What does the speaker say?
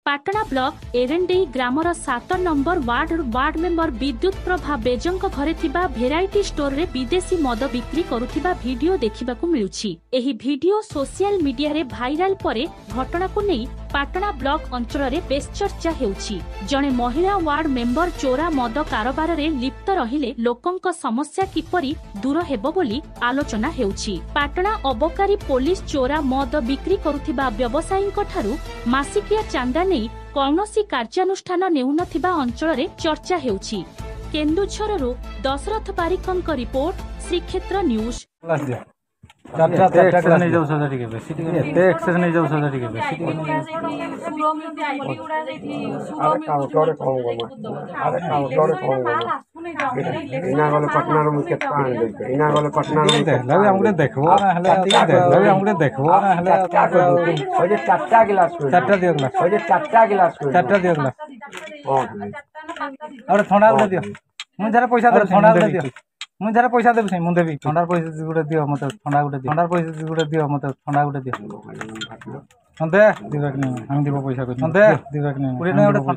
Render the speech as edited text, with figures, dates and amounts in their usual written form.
Patna block एरेंडेई ग्रामर 7 number ward member Vidyut Prabha बेजंक घरे थिबा भेराइटी स्टोर रे विदेशी मद बिक्री करुथिबा वीडियो देखिबाकू मिलुछि। एही वीडियो सोशल मीडिया रे भाइराल परे घटना को नहीं पाटना ब्लॉक अंचल रे बेस चर्चा हेउछि। जणे महिला वार्ड मेंबर चोरा मद कारोबार रे लिप्त रहिले लोकंक समस्या किपरि दूर हेबो बोली आलोचना हेउछि। पाटना अबकारी पुलिस चोरा मद बिक्री करुथिबा व्यवसायीक ठारू मासिकिया चांदा नहीं कौनसी कार्यानुष्ठान नेउनथिबा अंचल रे चर्चा हेउछि। केन्दुझररु दशरथ पारिकंक रिपोर्ट श्रीक्षेत्र न्यूज। नहीं जाऊ सदा ठीक है बेसी ठीक है ते एक्सेस नहीं जाऊ सदा ठीक है बेसी ठीक है इना वाला पटना रो मुके पान दे इना वाला पटना रो लगे हमके देखबो ना हले लगे हमके देखबो ना हले ओजे चारटा गिलास चारटा दियो ग्लास ओजे चारटा गिलास चारटा दियो ग्लास हां और ठंडा दे दियो मु जरा पैसा दे ठंडा दे दियो मु जरा पैसा देबे मु देबी ठंडा पैसा गुटे दियो मते ठंडा गुटे दियो ठंडा पैसा गुटे दियो मते ठंडा गुटे दियो दे दिबक नहीं हम देबो पैसा को दे दिबक नहीं